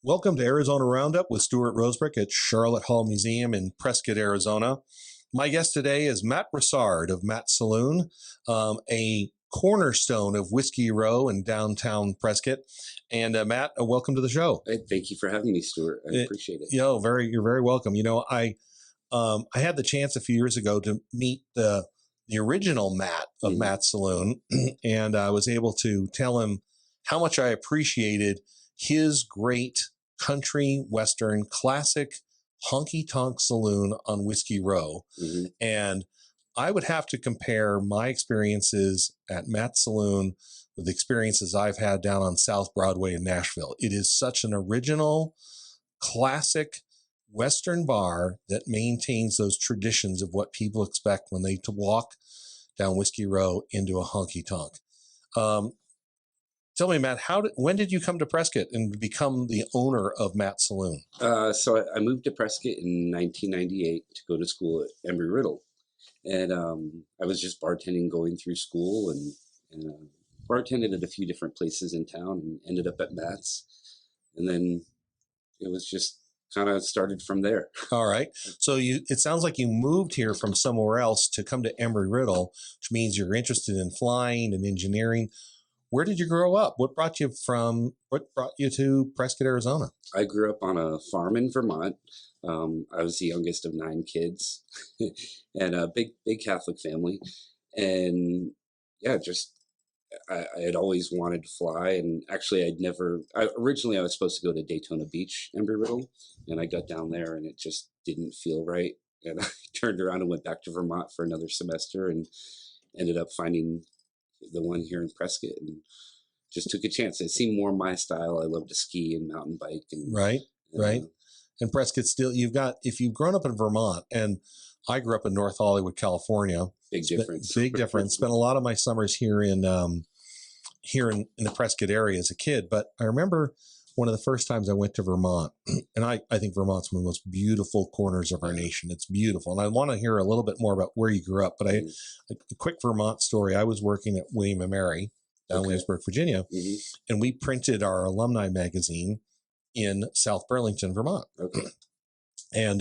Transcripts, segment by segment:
Welcome to Arizona Roundup with Stuart Rosebrook at Sharlot Hall Museum in Prescott, Arizona. My guest today is Matt Brassard of Matt's Saloon, a cornerstone of Whiskey Row in downtown Prescott. And Matt, welcome to the show. Hey, thank you for having me, Stuart. I appreciate it. You're very welcome. I had the chance a few years ago to meet the original Matt of Matt's Saloon, and I was able to tell him how much I appreciated his great country western classic honky-tonk saloon on Whiskey Row. And I would have to compare my experiences at Matt's Saloon with experiences I've had down on South Broadway in Nashville. It is such an original, classic western bar that maintains those traditions of what people expect when they walk down Whiskey Row into a honky-tonk. Tell me, Matt, when did you come to Prescott and become the owner of Matt's Saloon? So I moved to Prescott in 1998 to go to school at Embry-Riddle. And I was just bartending going through school and bartended at a few different places in town and ended up at Matt's. And then it was just kind of started from there. All right. So it sounds like you moved here from somewhere else to come to Embry-Riddle, which means you're interested in flying and engineering. Where did you grow up? What brought you to Prescott, Arizona? I grew up on a farm in Vermont. I was the youngest of 9 kids and a big Catholic family. And yeah, I had always wanted to fly. And actually originally I was supposed to go to Daytona Beach, Embry-Riddle, and I got down there and it just didn't feel right. And I turned around and went back to Vermont for another semester and ended up finding the one here in Prescott and just took a chance. It seemed more my style. I love to ski and mountain bike. And right. And Prescott still, if you've grown up in Vermont, and I grew up in North Hollywood, California. Big difference. Big difference. Spent a lot of my summers here in the Prescott area as a kid. But I remember one of the first times I went to Vermont, and I think Vermont's one of the most beautiful corners of our nation. It's beautiful. And I want to hear a little bit more about where you grew up. But a quick Vermont story. I was working at William & Mary down in Williamsburg, Virginia, and we printed our alumni magazine in South Burlington, Vermont. And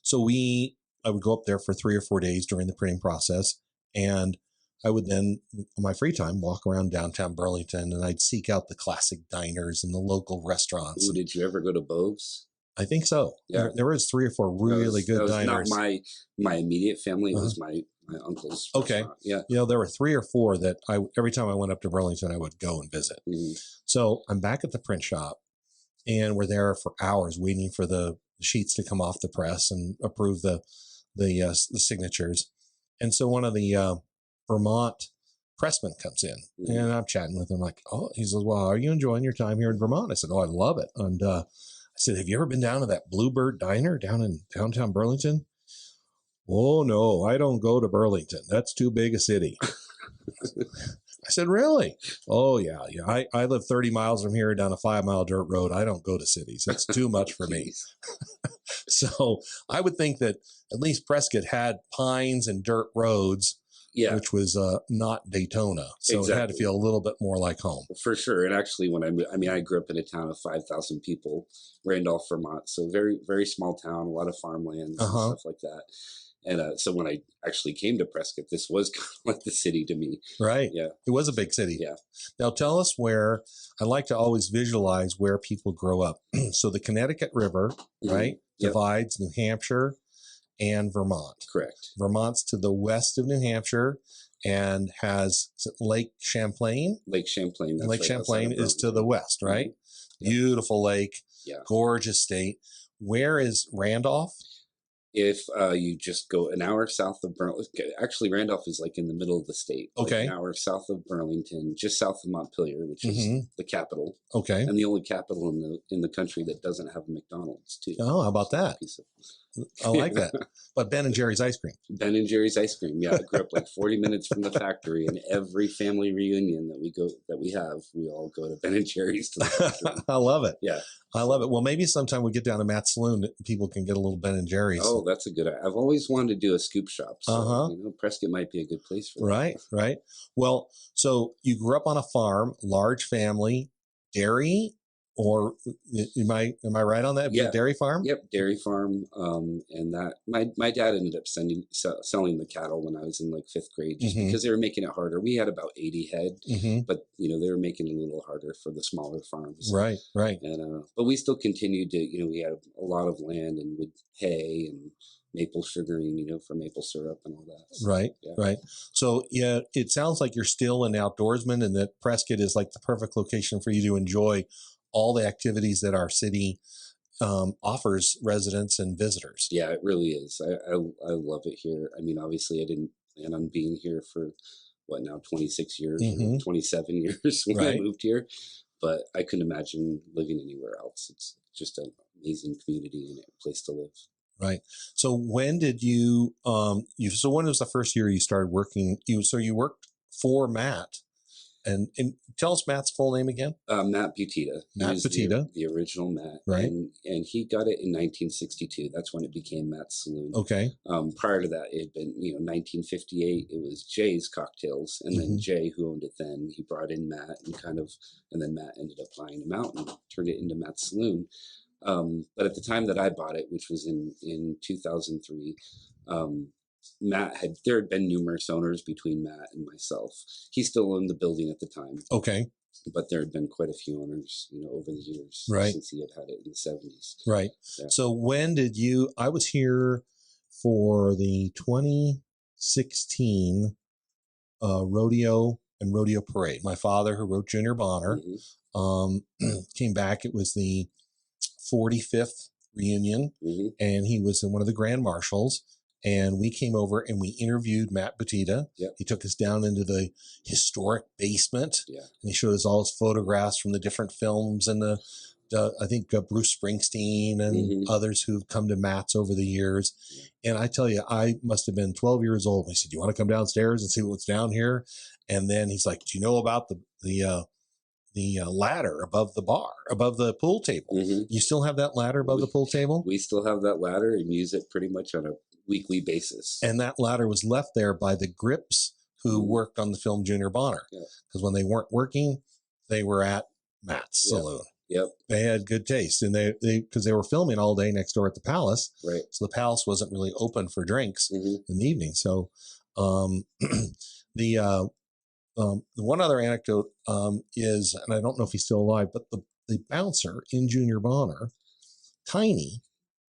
so I would go up there for 3 or 4 days during the printing process, and I would then, on my free time, walk around downtown Burlington, and I'd seek out the classic diners and the local restaurants. Ooh, did you ever go to Bove's? I think so. Yeah. There was 3 or 4 really good diners. Not my immediate family. It was my uncle's restaurant. Yeah. There were 3 or 4 that every time I went up to Burlington, I would go and visit. So I'm back at the print shop, and we're there for hours waiting for the sheets to come off the press and approve the signatures. And so one of the Vermont pressman comes in, and I'm chatting with him like, he says, well, are you enjoying your time here in Vermont? I said, I love it. And I said, have you ever been down to that Bluebird Diner down in downtown Burlington? Oh, no, I don't go to Burlington. That's too big a city. I said, really? Oh, yeah. I live 30 miles from here down a 5-mile dirt road. I don't go to cities. That's too much for me. So I would think that at least Prescott had pines and dirt roads, which was not Daytona. So It had to feel a little bit more like home. For sure. And actually, when I grew up in a town of 5,000 people, Randolph, Vermont. So very, very small town, a lot of farmlands and stuff like that. And so when I actually came to Prescott, this was kind of like the city to me. Right. Yeah. It was a big city. Yeah. Now tell us where. I like to always visualize where people grow up. So the Connecticut River, right, divides New Hampshire and Vermont. Correct. Vermont's to the west of New Hampshire and has Lake Champlain. Lake Champlain. That's Lake Champlain is to the west, right? Beautiful lake. Yeah. Gorgeous state. Where is Randolph? If you just go an hour south of Burlington, actually Randolph is like in the middle of the state. Okay. An hour south of Burlington, just south of Montpelier, which is the capital. Okay. And the only capital in the country that doesn't have a McDonald's too. Oh, how about that? I like that. But Ben and Jerry's ice cream. Ben and Jerry's ice cream. Yeah, I grew up like 40 minutes from the factory, and every family reunion that we have, we all go to Ben and Jerry's to the factory. I love it. Yeah. I love it. Well, maybe sometime we get down to Matt's Saloon, people can get a little Ben and Jerry's. Oh, that's a good. I've always wanted to do a scoop shop. So, Prescott might be a good place for that. Right. Well, so you grew up on a farm, large family, dairy, or am I right on that? Yeah. Dairy farm? Yep, dairy farm. And that my dad ended up selling the cattle when I was in like 5th grade, just because they were making it harder. We had about 80 head, but they were making it a little harder for the smaller farms. Right. And but we still continued to, we had a lot of land and would hay and maple sugaring, for maple syrup and all that. So, Right. So yeah, it sounds like you're still an outdoorsman, and that Prescott is like the perfect location for you to enjoy all the activities that our city offers residents and visitors. Yeah, it really is. I love it here. I mean, obviously I didn't plan on being here for 26 years, 27 years when I moved here, but I couldn't imagine living anywhere else. It's just an amazing community and a place to live. Right. So when did you, so when was the first year you started working? You worked for Matt, and tell us Matt's full name again. Matt Butita. Matt Butita. The original Matt. Right. And he got it in 1962. That's when it became Matt's Saloon. Okay. Prior to that, it had been, 1958, it was Jay's Cocktails. And then Jay, who owned it then, he brought in Matt and then Matt ended up buying him out and turned it into Matt's Saloon. But at the time that I bought it, which was in 2003, there had been numerous owners between Matt and myself. He still owned the building at the time. Okay. But there had been quite a few owners, over the years, since he had it in the 70s. Right. Yeah. So when did I was here for the 2016 rodeo and rodeo parade. My father, who wrote Junior Bonner, came back. It was the 45th reunion, and he was one of the grand marshals. And we came over and we interviewed Matt Butita. Yep. He took us down into the historic basement, and he showed us all his photographs from the different films and I think Bruce Springsteen and others who've come to Matt's over the years. And I tell you, I must have been 12 years old. And he said, "Do you want to come downstairs and see what's down here?" And then he's like, "Do you know about the ladder above the bar, above the pool table?" You still have that ladder above the pool table? We still have that ladder and use it pretty much on a weekly basis. And that ladder was left there by the Grips who worked on the film Junior Bonner. Because when they weren't working, they were at Matt's Saloon. Yep. They had good taste, and because they were filming all day next door at the Palace. Right. So the Palace wasn't really open for drinks in the evening. So the one other anecdote is, and I don't know if he's still alive, but the bouncer in Junior Bonner, Tiny,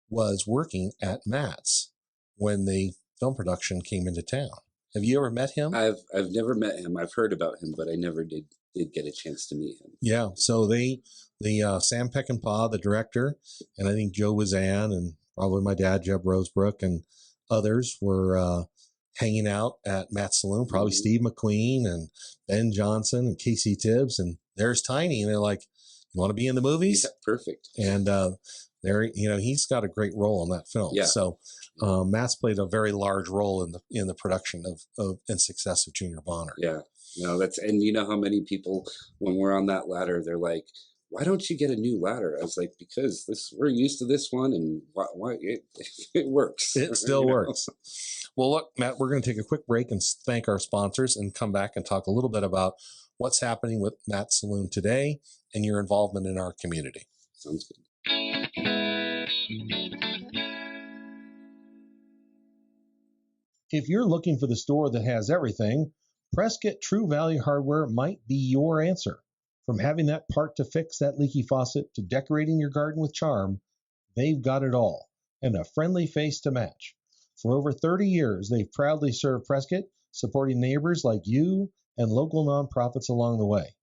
was working at Matt's when the film production came into town. Have you ever met him? I've never met him. I've heard about him, but I never did get a chance to meet him. Yeah. So the Sam Peckinpah, the director, and I think Joe Wazan and probably my dad, Jeb Rosebrook, and others were hanging out at Matt's Saloon, probably Steve McQueen and Ben Johnson and Casey Tibbs, and there's Tiny, and they're like, "You want to be in the movies?" Yeah, perfect. And he's got a great role in that film. Yeah. So Matt's played a very large role in the production of and success of Junior Bonner. Yeah. No, and you know how many people, when we're on that ladder, they're like, "Why don't you get a new ladder?" I was like, "Because we're used to this one, and why it works. It still works." Well, look, Matt, we're going to take a quick break and thank our sponsors and come back and talk a little bit about what's happening with Matt's Saloon today and your involvement in our community. Sounds good. If you're looking for the store that has everything, Prescott True Value Hardware might be your answer. From having that part to fix that leaky faucet to decorating your garden with charm, they've got it all, and a friendly face to match. For over 30 years, they've proudly served Prescott, supporting neighbors like you and local nonprofits along the way.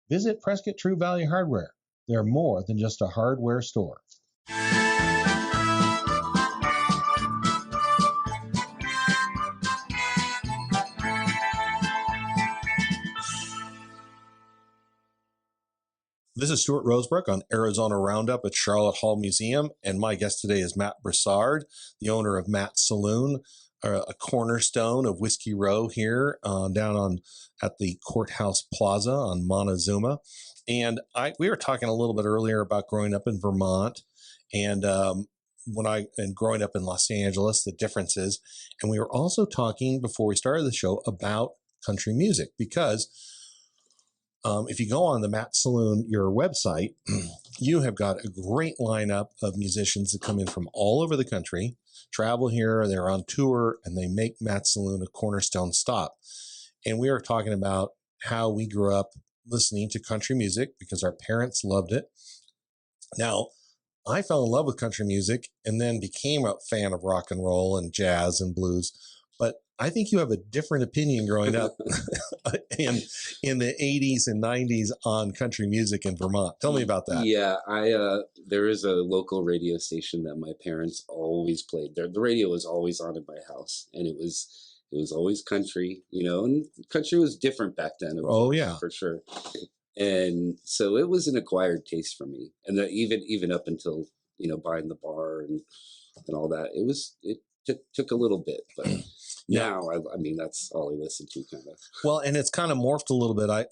Visit Prescott True Value Hardware. They're more than just a hardware store. This is Stuart Rosebrook on Arizona Roundup at Sharlot Hall Museum, and my guest today is Matt Brassard, the owner of Matt's Saloon, a cornerstone of Whiskey Row here down at the Courthouse Plaza on Montezuma. And we were talking a little bit earlier about growing up in Vermont and growing up in Los Angeles, the differences. And we were also talking before we started the show about country music, because if you go on the Matt Saloon, your website, you have got a great lineup of musicians that come in from all over the country, travel here, they're on tour, and they make Matt's Saloon a cornerstone stop. And we are talking about how we grew up listening to country music because our parents loved it. Now, I fell in love with country music and then became a fan of rock and roll and jazz and blues. But I think you have a different opinion growing up in the 80s and 90s on country music in Vermont. Tell me about that. Yeah, there is a local radio station that my parents always played. The radio was always on in my house, and it was always country, and country was different back then. Oh yeah, for sure. And so it was an acquired taste for me, and even up until buying the bar and all that, it took a little bit, but. Now, I mean, that's all I listen to, kind of. Well, and it's kind of morphed a little bit. I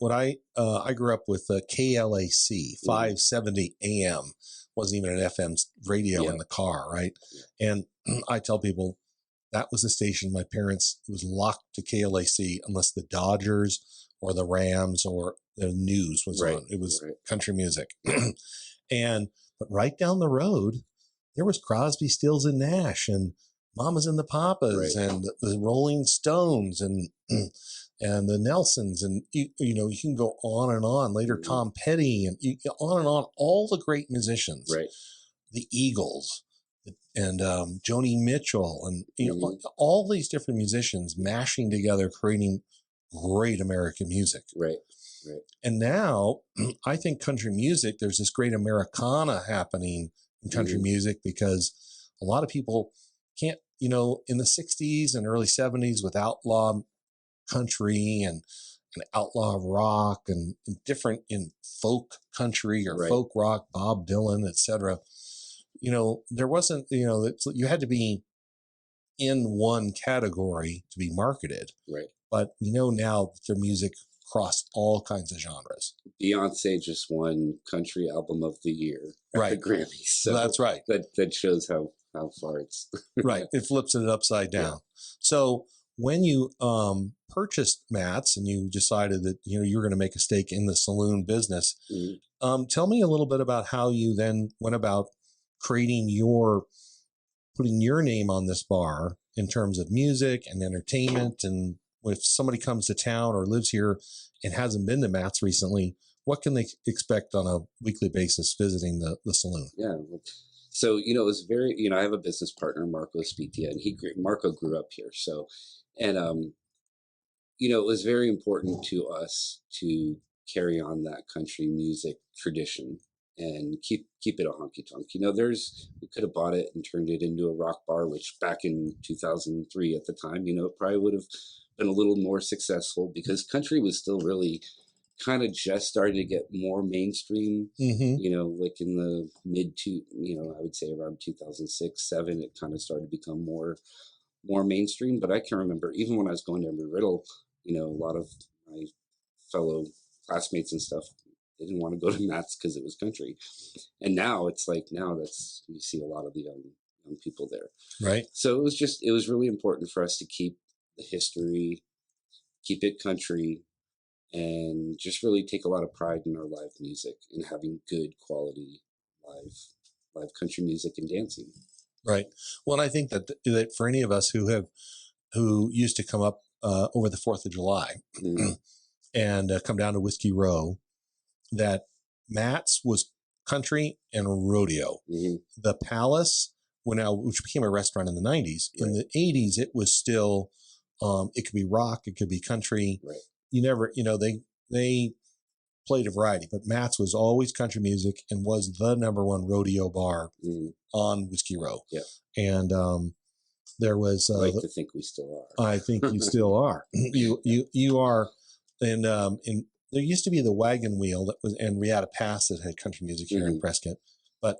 grew up with KLAC 570 AM. Wasn't even an FM radio in the car, right? Yeah. And I tell people that was the station. My parents, it was locked to KLAC unless the Dodgers or the Rams or the news was on. It was country music. But right down the road, there was Crosby, Stills, and Nash, and Mamas and the Papas, and the Rolling Stones, and the Nelsons, and you can go on and on. Later, Tom Petty, and on and on. All the great musicians, the Eagles, and Joni Mitchell, and all these different musicians mashing together, creating great American music. Right. And now, I think country music. There's this great Americana happening in country music because a lot of people can't, in the 60s and early 70s with outlaw country and outlaw rock and different in folk country or folk rock, Bob Dylan, etc. There wasn't, you had to be in one category to be marketed. Right. But now that their music across all kinds of genres. Beyonce just won Country Album of the Year at the Grammys. So that's right. That shows how far it's right. It flips it upside down. Yeah. So when you purchased Matt's and you decided that you're going to make a stake in the saloon business, tell me a little bit about how you then went about putting your name on this bar in terms of music and entertainment. And if somebody comes to town or lives here and hasn't been to Matt's recently, what can they expect on a weekly basis visiting the saloon? Yeah. So, it was very, I have a business partner, Marco Spitia, and Marco grew up here. So, and, it was very important to us to carry on that country music tradition and keep it a honky-tonk. We could have bought it and turned it into a rock bar, which back in 2003 at the time, it probably would have been a little more successful because country was still really kind of just started to get more mainstream, like in the I would say around 2006, 2007, it kind of started to become more mainstream. But I can remember even when I was going to Embry-Riddle, a lot of my fellow classmates and stuff, they didn't want to go to Matt's because it was country. And now it's like, you see a lot of the young people there. Right. So it was really important for us to keep the history, keep it country, and just really take a lot of pride in our live music and having good quality live country music and dancing. Right. Well, and I think that for any of us who used to come up over the 4th of July and come down to Whiskey Row, that Matt's was country and rodeo. The Palace, which became a restaurant in the 90s. In the 80s, it was still, it could be rock, it could be country. Right. You never, they played a variety, but Matt's was always country music and was the number one rodeo bar on Whiskey Row. Yeah. And there was... I like to think we still are. I think you still are. You are. And there used to be the Wagon Wheel that was, and Riata Pass that had country music here in Prescott, but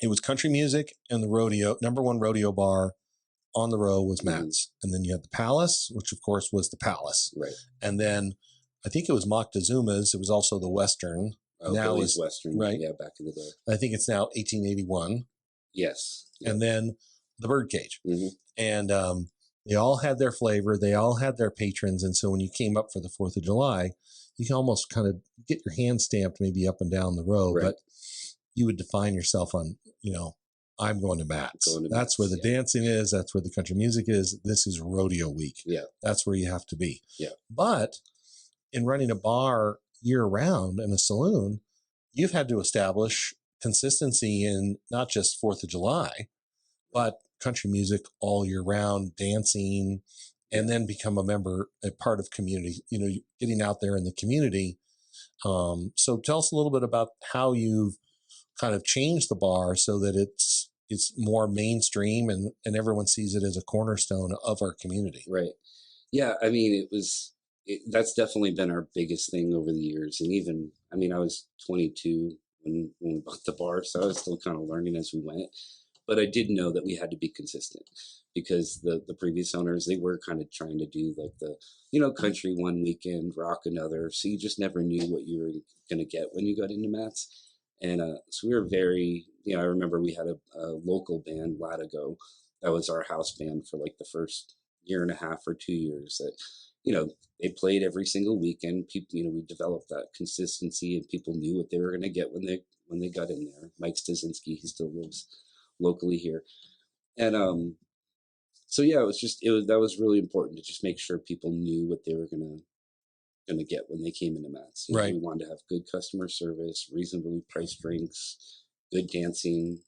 it was country music and the rodeo, number one rodeo bar on the row was Matt's. And then you had the Palace, which of course was the Palace. Right. And then I think it was Moctezuma's. It was also the Western. Oh, now Billy's Western. Right. Yeah, back in the day. I think it's now 1881. Yes. And then the Birdcage. And They all had their flavor. They all had their patrons. And so when you came up for the 4th of July, you can almost kind of get your hand stamped maybe up and down the row, Right. but you would define yourself on, I'm going to Matt's. That's where the dancing is. That's where the country music is. This is rodeo week. Yeah. That's where you have to be. Yeah. But in running a bar year round and a saloon, you've had to establish consistency in not just 4th of July, but country music all year round, dancing, and then become a part of community, getting out there in the community. So tell us a little bit about how you've kind of changed the bar so that it's more mainstream and everyone sees it as a cornerstone of our community. Right. Yeah. I mean, that's definitely been our biggest thing over the years. And even, I mean, I was 22 when we bought the bar, so I was still kind of learning as we went. But I did know that we had to be consistent because the previous owners, they were kind of trying to do like the, country one weekend, rock another. So you just never knew what you were going to get when you got into Matt's. And so we were very, I remember we had a local band, Latigo. That was our house band for like the first year and a half or 2 years that, they played every single weekend. People, we developed that consistency and people knew what they were going to get when they got in there. Mike Stasinski, he still lives locally here. And so yeah, that was really important to just make sure people knew what they were gonna get when they came into Matt's. Right. We wanted to have good customer service, reasonably priced drinks, good dancing,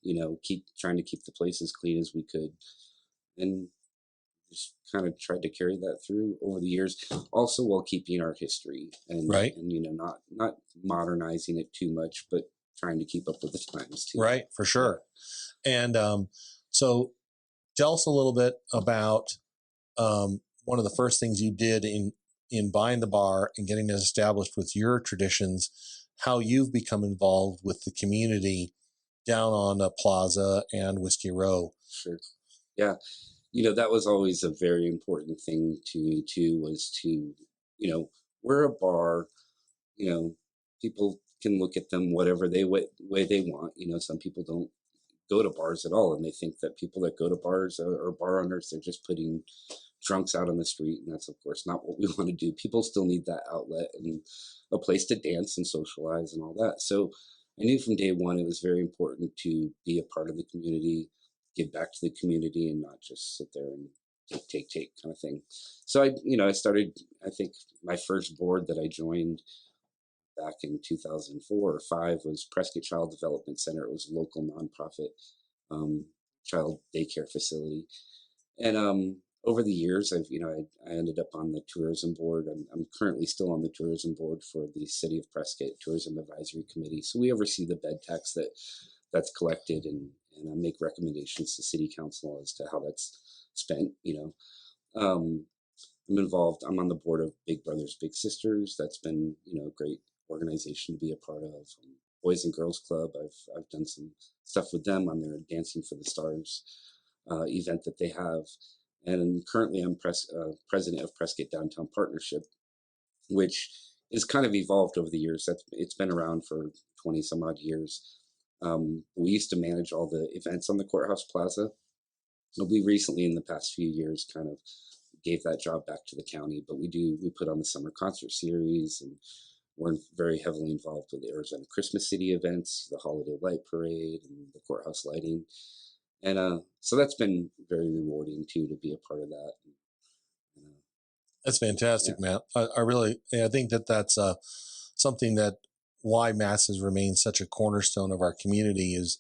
trying to keep the place as clean as we could. And just kind of tried to carry that through over the years, also while keeping our history and right. And not modernizing it too much, but trying to keep up with the times too. Right, for sure. And so tell us a little bit about one of the first things you did in buying the bar and getting it established with your traditions, how you've become involved with the community down on the Plaza and Whiskey Row. Sure. Yeah. That was always a very important thing to me too, was to, we're a bar, people can look at them whatever way they want. Some people don't go to bars at all, and they think that people that go to bars are bar owners. They're just putting drunks out on the street, and that's of course not what we want to do. People still need that outlet and a place to dance and socialize and all that. So I knew from day one it was very important to be a part of the community, give back to the community, and not just sit there and take kind of thing. So I started, I think my first board that I joined back in 2004 or 5 was Prescott Child Development Center. It was a local nonprofit child daycare facility. And over the years, I ended up on the tourism board. I'm currently still on the tourism board for the City of Prescott Tourism Advisory Committee. So we oversee the bed tax that's collected, and I make recommendations to City Council as to how that's spent. I'm involved. I'm on the board of Big Brothers Big Sisters. That's been a great organization to be a part of. Boys and Girls Club. I've done some stuff with them on their Dancing for the Stars event that they have. And currently I'm president of Prescott Downtown Partnership, which is kind of evolved over the years. It's been around for 20 some odd years. We used to manage all the events on the Courthouse Plaza. We recently, in the past few years, kind of gave that job back to the county, but we put on the summer concert series, and we're very heavily involved with the Arizona Christmas City events, the Holiday Light Parade, and the courthouse lighting. And so that's been very rewarding too, to be a part of that. That's fantastic, yeah. Matt. I think that's something that why Matt's has remained such a cornerstone of our community is,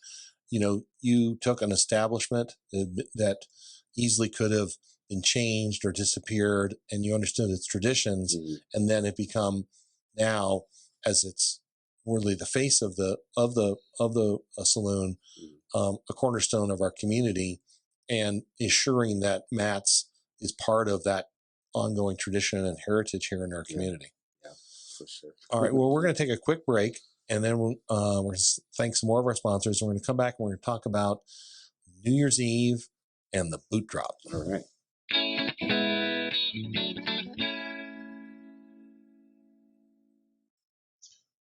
you took an establishment that easily could have been changed or disappeared, and you understood its traditions, mm-hmm. and then it become now, as it's really the face of the saloon, mm-hmm. A cornerstone of our community, and ensuring that Matt's is part of that ongoing tradition and heritage here in our community. Yeah, for sure. All right. Well, we're going to take a quick break, and then we're going to thank some more of our sponsors. We're going to come back and we're going to talk about New Year's Eve and the boot drop. All right.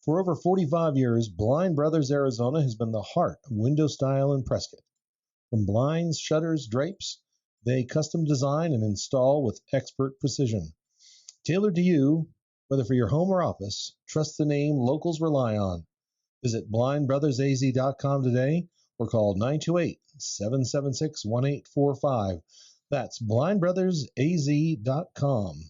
For over 45 years, Blind Brothers Arizona has been the heart of window style in Prescott. From blinds, shutters, drapes, They custom design and install with expert precision. Tailored to you, whether for your home or office, trust the name locals rely on. Visit blindbrothersaz.com today or call 928-776-1845. That's blindbrothersaz.com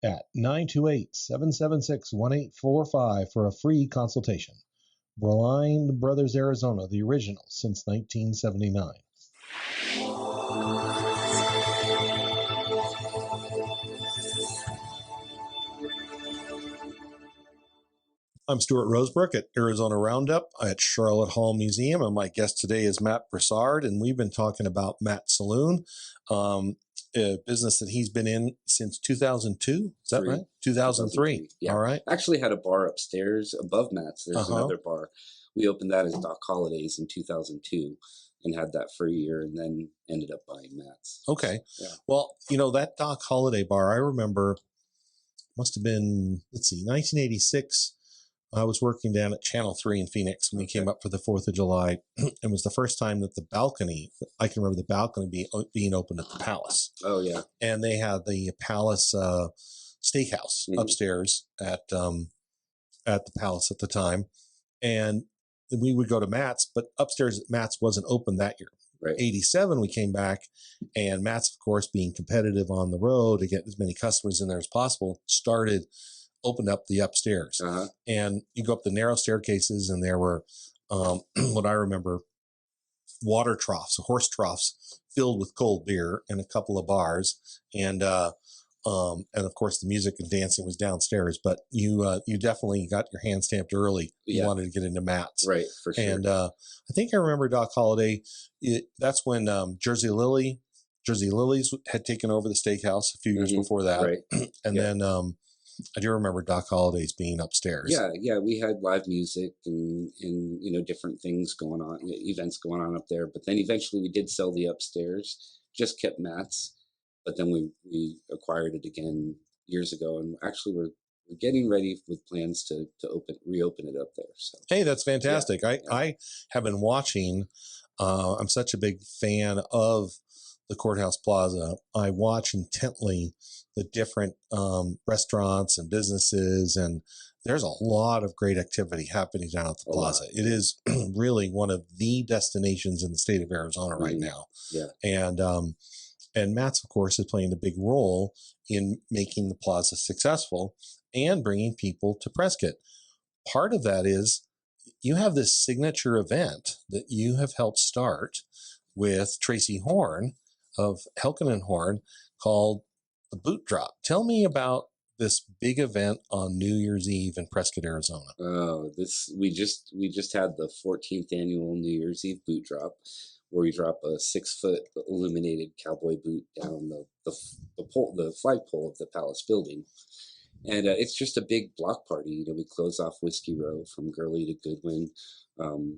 at 928-776-1845 for a free consultation. Blind Brothers Arizona, the original since 1979. I'm Stuart Rosebrook at Arizona Roundup at Sharlot Hall Museum, and my guest today is Matt Brassard, and we've been talking about Matt's Saloon, a business that he's been in since 2002. Is that right? 2003. Yeah. All right. Actually had a bar upstairs above Matt's. There's another bar. We opened that as Doc Holidays in 2002 and had that for a year and then ended up buying Matt's. Okay. Yeah. Well, that Doc Holiday bar, I remember must have been, 1986. I was working down at Channel 3 in Phoenix when we came up for the 4th of July. It was the first time that I can remember the balcony being open at the Palace. Oh, yeah. And they had the Palace Steakhouse upstairs at the Palace at the time. And we would go to Matt's, but upstairs at Matt's wasn't open that year. Right. 87, we came back, and Matt's, of course, being competitive on the road to get as many customers in there as possible, opened up the upstairs. And you go up the narrow staircases, and there were what I remember, water troughs, horse troughs filled with cold beer, and a couple of bars, and of course the music and dancing was downstairs. But you definitely got your hand stamped early. You wanted to get into Matt's, right? For sure. And I think I remember Doc Holiday. That's when Jersey Lilies had taken over the steakhouse a few years before that, right? And then I do remember Doc Holiday's being upstairs. Yeah, we had live music and different things going on, events going on up there. But then eventually we did sell the upstairs, just kept Matt's, but then we acquired it again years ago, and actually we're getting ready with plans to reopen it up there. So hey, that's fantastic. I have been watching. I'm such a big fan of the Courthouse Plaza. I watch intently the different restaurants and businesses, and there's a lot of great activity happening down at the plaza. It is really one of the destinations in the state of Arizona right now. Yeah. And Matt's, of course, is playing a big role in making the plaza successful and bringing people to Prescott. Part of that is you have this signature event that you have helped start with Tracy Horn of Helken and Horn called the Boot Drop. Tell me about this big event on New Year's Eve in Prescott, Arizona. Oh, we just had the 14th annual New Year's Eve Boot Drop, where we drop a 6-foot illuminated cowboy boot down the flagpole of the Palace building. And it's just a big block party. We close off Whiskey Row from Gurley to Goodwin.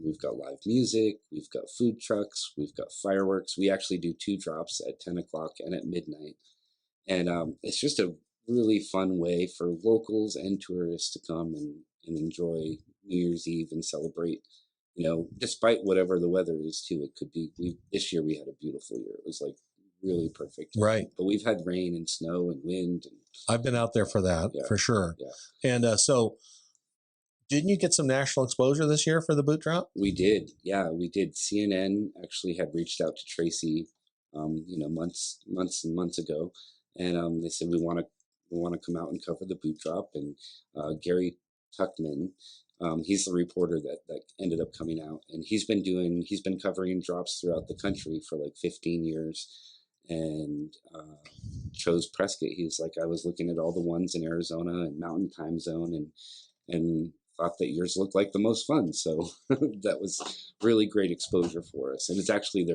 We've got live music. We've got food trucks. We've got fireworks. We actually do 2 drops at 10 o'clock and at midnight. And it's just a really fun way for locals and tourists to come and enjoy New Year's Eve and celebrate, despite whatever the weather is too. It could be, this year we had a beautiful year. It was like really perfect. Right. But we've had rain and snow and wind. And I've been out there for that, for sure. Yeah. And so didn't you get some national exposure this year for the boot drop? We did. Yeah, we did. CNN actually had reached out to Tracy, months and months ago. And they said, we want to come out and cover the boot drop. And Gary Tuckman, he's the reporter that ended up coming out, and he's been covering drops throughout the country for like 15 years, and chose Prescott. He was like, I was looking at all the ones in Arizona and Mountain Time Zone, and thought that yours looked like the most fun. So that was really great exposure for us. And it's actually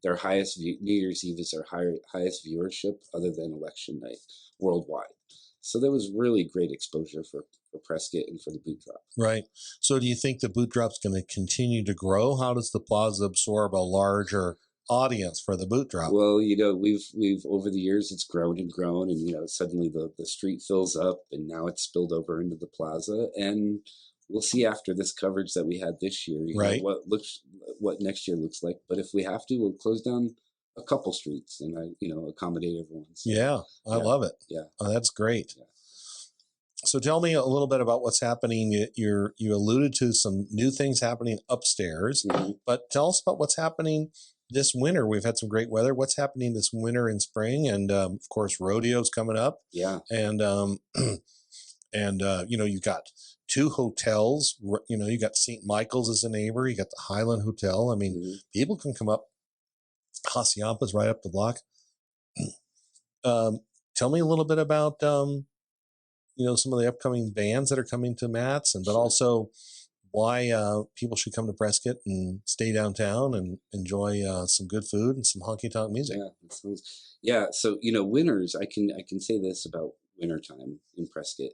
their highest New Year's Eve is their highest viewership other than election night worldwide. So that was really great exposure for Prescott and for the boot drop. Right. So do you think the boot drop's going to continue to grow? How does the plaza absorb a larger audience for the boot drop? Well, we've over the years, it's grown and grown, and suddenly the street fills up, and now it's spilled over into the plaza, and we'll see after this coverage that we had this year, right, what next year looks like. But if we have to, we'll close down a couple streets, and I, accommodate everyone. So, Yeah, I love it. Yeah. Oh, that's great. Yeah. So tell me a little bit about what's happening. You alluded to some new things happening upstairs, but tell us about what's happening this winter. We've had some great weather. What's happening this winter and spring, and of course, rodeo's coming up. Yeah. And you've got two hotels. You got St. Michael's as a neighbor. You got the Highland Hotel. I mean, people can come up. Hacienda's right up the block. Tell me a little bit about some of the upcoming bands that are coming to Matt's, but also why people should come to Prescott and stay downtown and enjoy some good food and some honky-tonk music. Yeah, so winters. I can say this about wintertime in Prescott.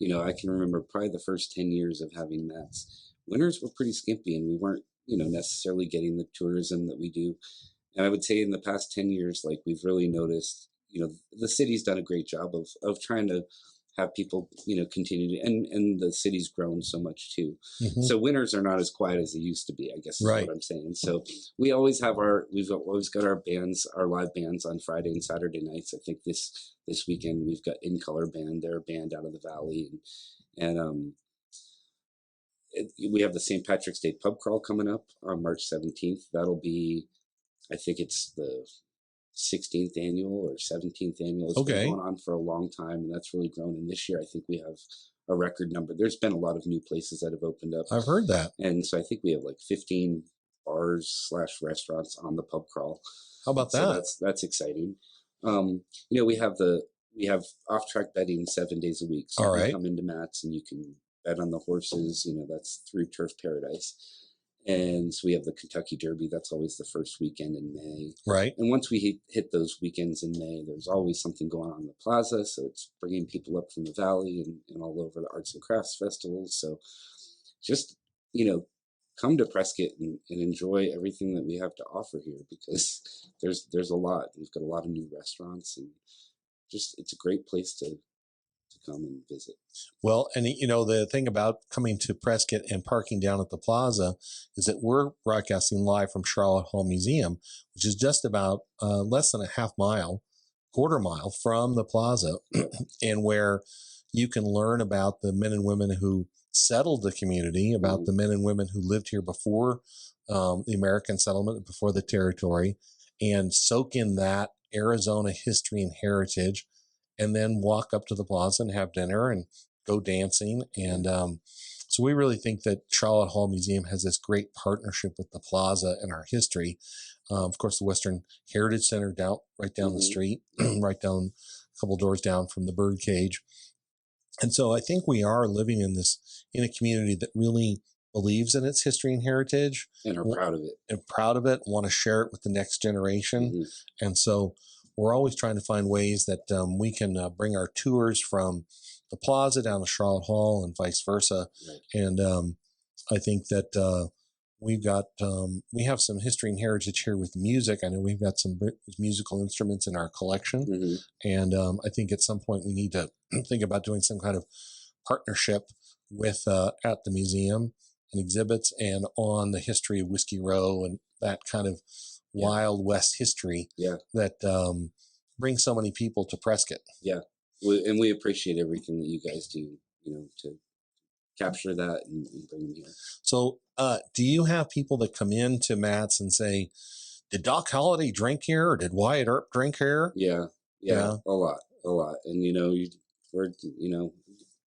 I can remember probably the first 10 years of having Matt's. Winters were pretty skimpy, and we weren't necessarily getting the tourism that we do. And I would say in the past 10 years, like, we've really noticed, the city's done a great job of trying to have people, continue to, and the city's grown so much too. So winters are not as quiet as they used to be, I guess is what I'm saying. So we've always got our bands, our live bands on Friday and Saturday nights. I think this weekend we've got In Color Band, they're a band out of the Valley. And we have the St. Patrick's Day pub crawl coming up on March 17th. That'll be, I think it's the 16th annual or 17th annual. It's been going on for a long time, and that's really grown. And this year, I think we have a record number. There's been a lot of new places that have opened up. I've heard that. And so I think we have like 15 bars/restaurants on the pub crawl. How about that? So that's exciting. We have off-track betting 7 days a week. So you can come into Matt's and you can bet on the horses. That's through Turf Paradise. And so we have the Kentucky Derby. That's always the first weekend in May. Right. And once we hit those weekends in May, there's always something going on in the plaza. So it's bringing people up from the valley and all over the arts and crafts festivals. So just, come to Prescott and enjoy everything that we have to offer here, because there's a lot. We've got a lot of new restaurants, and just it's a great place to come and visit. Well, and the thing about coming to Prescott and parking down at the plaza is that we're broadcasting live from Sharlot Hall Museum, which is just about less than a quarter mile from the plaza, and where you can learn about the men and women who settled the community, about the men and women who lived here before the American settlement, before the territory, and soak in that Arizona history and heritage, and then walk up to the plaza and have dinner and go dancing. And so we really think that Sharlot Hall Museum has this great partnership with the plaza and our history. Of course, the Western Heritage Center right down the street, right down a couple doors down from the birdcage. And so I think we are living in a community that really believes in its history and heritage. And are proud of it. Want to share it with the next generation. And so we're always trying to find ways that we can bring our tours from the plaza down to Sharlot Hall and vice versa. Right. And I think that we have some history and heritage here with music. I know we've got some musical instruments in our collection. And I think at some point we need to think about doing some kind of partnership with at the museum and exhibits and on the history of Whiskey Row and that kind of Wild West history that brings so many people to Prescott. Yeah. And we appreciate everything that you guys do, to capture that and bring them here. So do you have people that come in to Matt's and say, did Doc Holliday drink here or did Wyatt Earp drink here? Yeah. A lot. And, we're,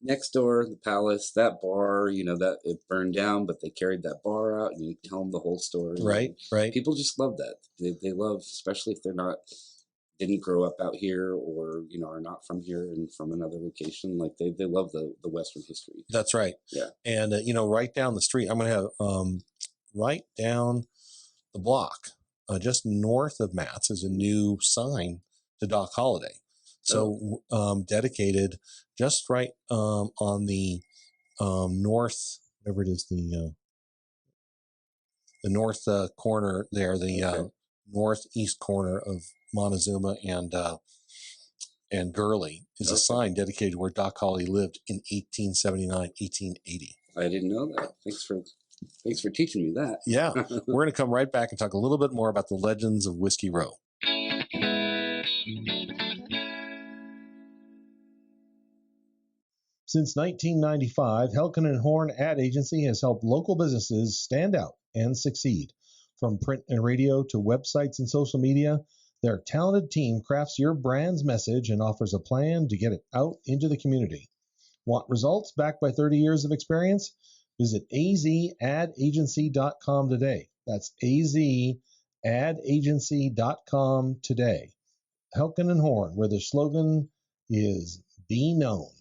next door, the Palace, that bar, that it burned down, but they carried that bar out and you tell them the whole story. Right. People just love that. They love, especially if they're didn't grow up out here or, are not from here and from another location. Like they love the Western history. That's right. Yeah. And, right down the street, I'm going to have right down the block, just north of Matt's is a new sign to Doc Holliday. So dedicated just right on the north, whatever it is, the north corner there, the northeast corner of Montezuma and Gurley is a sign dedicated where Doc Holliday lived in 1879, 1880. I didn't know that. Thanks for teaching me that. Yeah. We're going to come right back and talk a little bit more about the legends of Whiskey Row. Since 1995, Helkin and Horn Ad Agency has helped local businesses stand out and succeed. From print and radio to websites and social media, their talented team crafts your brand's message and offers a plan to get it out into the community. Want results backed by 30 years of experience? Visit azadagency.com today. That's azadagency.com today. Helkin and Horn, where the slogan is "Be Known."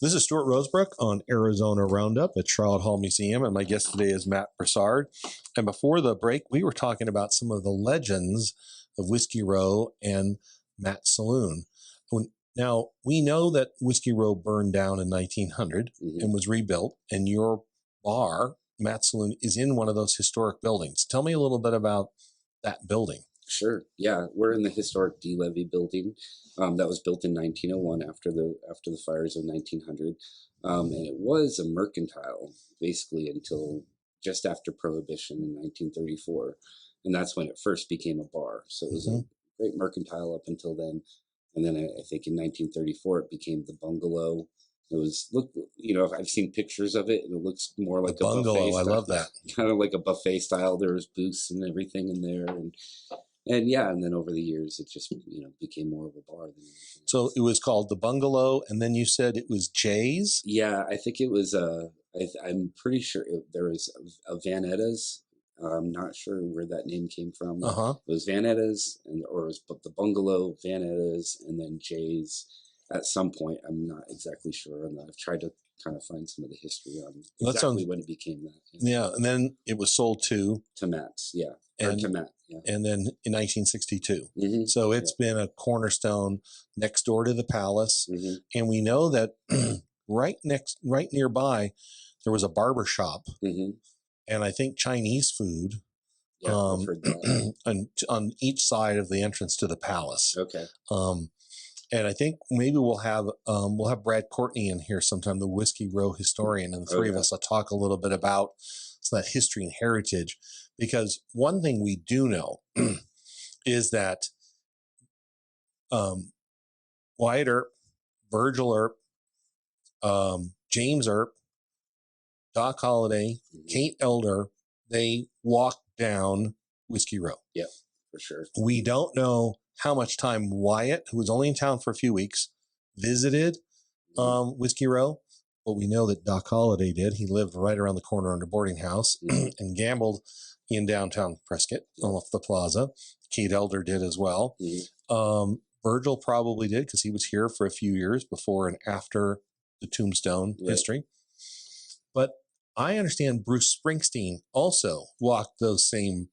This is Stuart Rosebrook on Arizona Roundup at Sharlot Hall Museum, and my guest today is Matt Brassard. And before the break, we were talking about some of the legends of Whiskey Row and Matt's Saloon. Now, we know that Whiskey Row burned down in 1900 and was rebuilt, and your bar, Matt's Saloon, is in one of those historic buildings. Tell me a little bit about that building. Sure. Yeah, we're in the historic D Levy building that was built in 1901 after the fires of 1900, and it was a mercantile basically until just after Prohibition in 1934, and that's when it first became a bar. So it was a great mercantile up until then, and then I think in 1934 it became the bungalow. It was I've seen pictures of it, and it looks more like a bungalow. I love that. Kind of like a buffet style. There was booths and everything in there, and yeah, and then over the years, it just became more of a bar than anything So else. it was called the Bungalow, and then you said it was Jay's? Yeah, I think it was. I'm pretty sure there was a Van Etta's. I'm not sure where that name came from. Uh-huh. It was Van Etta's, or it was the Bungalow, Van Etta's, and then Jay's. At some point, I'm not exactly sure, and I've tried to kind of find some of the history on exactly when it became that. Yeah, and then it was sold to Matt's, yeah, and to Matt, yeah, and then in 1962. So it's been a cornerstone next door to the Palace, and we know that right nearby, there was a barber shop, and I think Chinese food. Yeah, I've heard that. on each side of the entrance to the Palace. Okay. And I think maybe we'll have Brad Courtney in here sometime, the Whiskey Row historian, and the three of us will talk a little bit about that history and heritage. Because one thing we do know is that Wyatt Earp, Virgil Earp, James Earp, Doc Holliday, Kate Elder, they walked down Whiskey Row. Yeah, for sure. We don't know how much time Wyatt, who was only in town for a few weeks, visited Whiskey Row, but we know that Doc Holliday did. He lived right around the corner under boarding house and gambled in downtown Prescott off the plaza. Kate Elder did as well. Virgil probably did because he was here for a few years before and after the Tombstone history. But I understand Bruce Springsteen also walked those same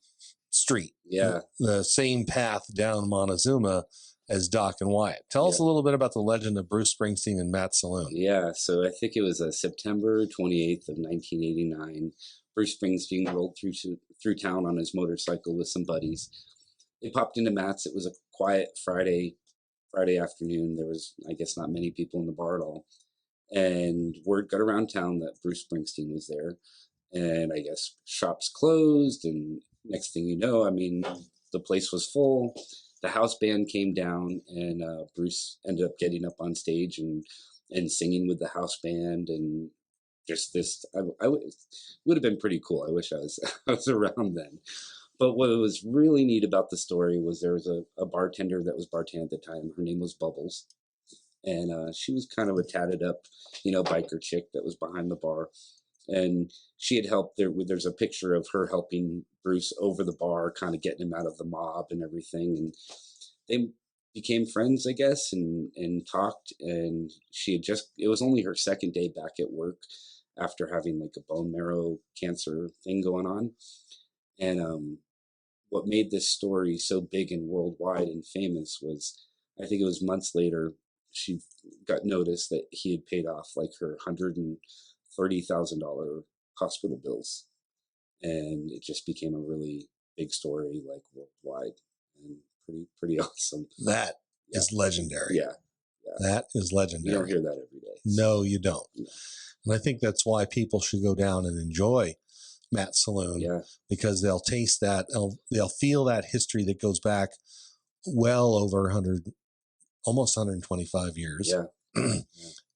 street, the same path down Montezuma as Doc and Wyatt. Tell us a little bit about the legend of Bruce Springsteen and Matt's Saloon. Yeah, so I think it was September 28th of 1989. Bruce Springsteen rolled through town on his motorcycle with some buddies. They popped into Matt's. It was a quiet Friday afternoon. There was, I guess, not many people in the bar at all. And word got around town that Bruce Springsteen was there. And I guess shops closed, and next thing you know, I mean, the place was full. The house band came down, and Bruce ended up getting up on stage and singing with the house band, and just this, I would have been pretty cool. I wish I was around then. But what was really neat about the story was there was a bartender that was bartending at the time. Her name was Bubbles, and she was kind of a tatted up, biker chick that was behind the bar. And she had helped there's a picture of her helping Bruce over the bar, kind of getting him out of the mob and everything. And they became friends, I guess, and talked. And it was only her second day back at work after having like a bone marrow cancer thing going on. And what made this story so big and worldwide and famous was, I think it was months later, she got notice that he had paid off like her $130,000 hospital bills, and it just became a really big story, like worldwide, and pretty awesome. That is legendary. Yeah, that is legendary. You don't hear that every day. No, you don't. No. And I think that's why people should go down and enjoy Matt's Saloon, Yeah. because they'll taste that, they'll feel that history that goes back well over 100, almost 125 years. Yeah. Yeah.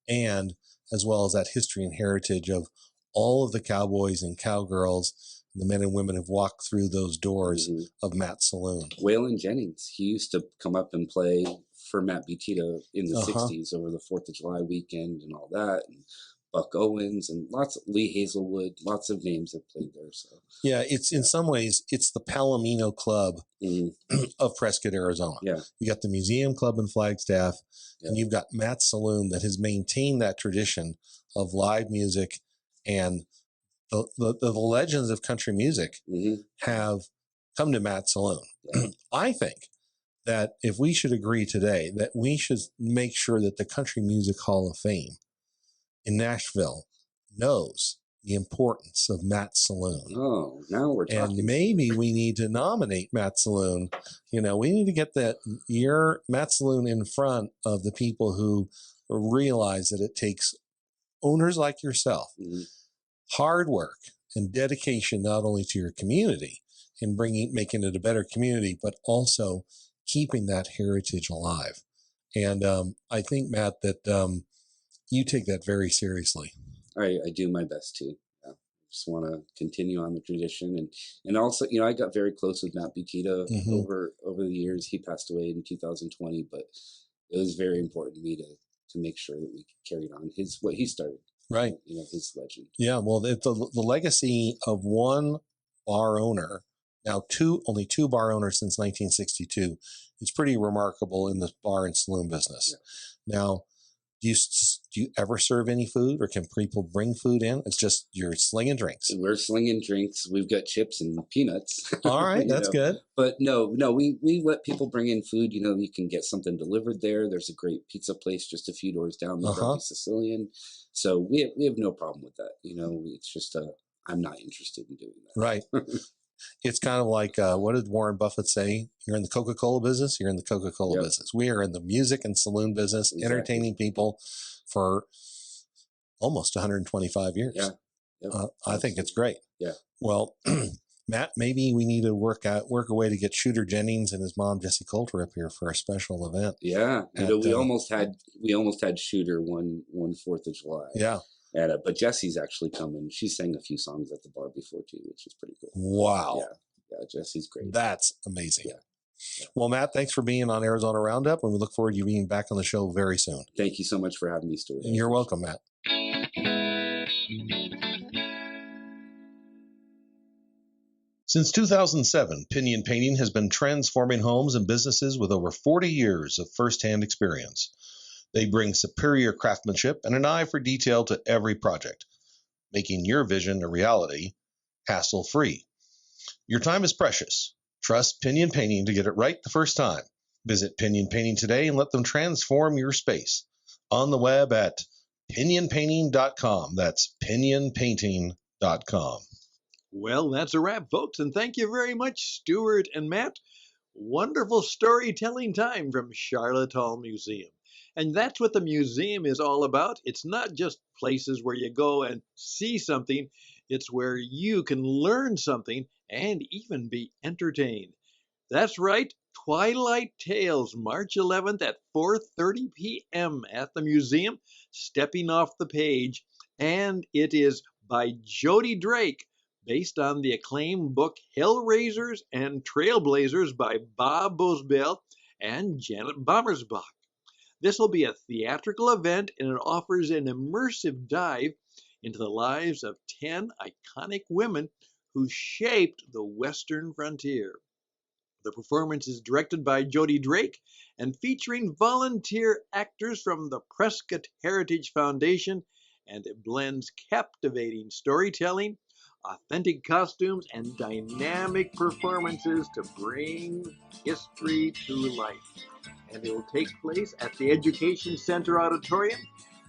And as well as that history and heritage of all of the cowboys and cowgirls, the men and women have walked through those doors of Matt's Saloon. Waylon Jennings, he used to come up and play for Matt Brassard in the 60s over the 4th of July weekend and all that. And Buck Owens and lots of Lee Hazelwood, lots of names have played there. So yeah, it's in some ways, it's the Palomino Club of Prescott, Arizona. Yeah. You got the Museum Club in Flagstaff, and you've got Matt's Saloon that has maintained that tradition of live music, and the legends of country music have come to Matt's Saloon. Yeah. I think that if we should agree today that we should make sure that the Country Music Hall of Fame in Nashville knows the importance of Matt's Saloon. Oh, now we're talking. And maybe we need to nominate Matt's Saloon. You know, we need to get your Matt's Saloon in front of the people who realize that it takes owners like yourself, hard work and dedication, not only to your community and making it a better community, but also keeping that heritage alive. And I think, Matt, that you take that very seriously. I do my best to. Yeah. Just want to continue on the tradition, and also, you know, I got very close with Matt Brassard over the years. He passed away in 2020, but it was very important to me to make sure that we carried on what he started. Right. You know, his legend. Yeah. Well, the legacy of one bar owner, now only two bar owners since 1962, is pretty remarkable in the bar and saloon business. Yeah. Now, do you ever serve any food, or can people bring food in? It's just you're slinging drinks. We're slinging drinks. We've got chips and peanuts. All right, that's good. But no, we let people bring in food. You know, you can get something delivered there. There's a great pizza place just a few doors down, the Grumpy Sicilian. So we have no problem with that. You know, it's just I'm not interested in doing that. Right. It's kind of like, what did Warren Buffett say? You're in the Coca-Cola business, you're in the Coca-Cola business. We are in the music and saloon business, entertaining people for almost 125 years. Yeah. Yep. I think it's great. Yeah. Well, Matt, maybe we need to work a way to get Shooter Jennings and his mom, Jessie Coulter, up here for a special event. Yeah. We almost had Shooter one 4th of July. Yeah. But Jessie's actually coming. She sang a few songs at the bar before too, which is pretty cool. Wow. Yeah, Jessie's great. That's amazing. Yeah. Well, Matt, thanks for being on Arizona Roundup, and we look forward to you being back on the show very soon. Thank you so much for having me, Stuart. You're welcome, Matt. Since 2007, Pinion Painting has been transforming homes and businesses with over 40 years of firsthand experience. They bring superior craftsmanship and an eye for detail to every project, making your vision a reality, hassle-free. Your time is precious. Trust Pinion Painting to get it right the first time. Visit Pinion Painting today and let them transform your space. On the web at pinionpainting.com. That's pinionpainting.com. Well, that's a wrap, folks, and thank you very much, Stuart and Matt. Wonderful storytelling time from Sharlot Hall Museum. And that's what the museum is all about. It's not just places where you go and see something. It's where you can learn something and even be entertained. That's right, Twilight Tales, March 11th at 4:30 p.m. at the museum, stepping off the page. And it is by Jody Drake, based on the acclaimed book Hellraisers and Trailblazers by Bob Bosbell and Janet Bommersbach. This will be a theatrical event, and it offers an immersive dive into the lives of 10 iconic women who shaped the Western frontier. The performance is directed by Jody Drake and featuring volunteer actors from the Prescott Heritage Foundation, and it blends captivating storytelling, authentic costumes, and dynamic performances to bring history to life. And it will take place at the Education Center Auditorium.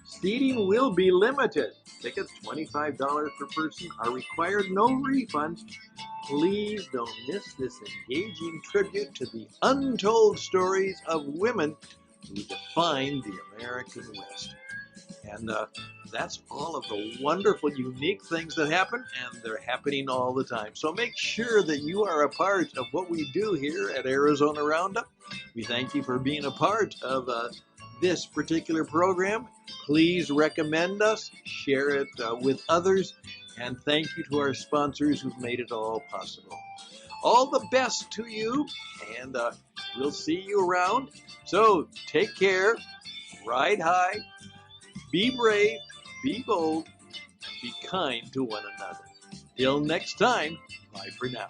Seating will be limited. Tickets, $25 per person, are required, no refunds. Please don't miss this engaging tribute to the untold stories of women who defined the American West. And that's all of the wonderful, unique things that happen, and they're happening all the time. So make sure that you are a part of what we do here at Arizona Roundup. We thank you for being a part of this particular program. Please recommend us, share it with others, and thank you to our sponsors who've made it all possible. All the best to you, and we'll see you around. So take care, ride high, be brave, be bold, and be kind to one another. Till next time, bye for now.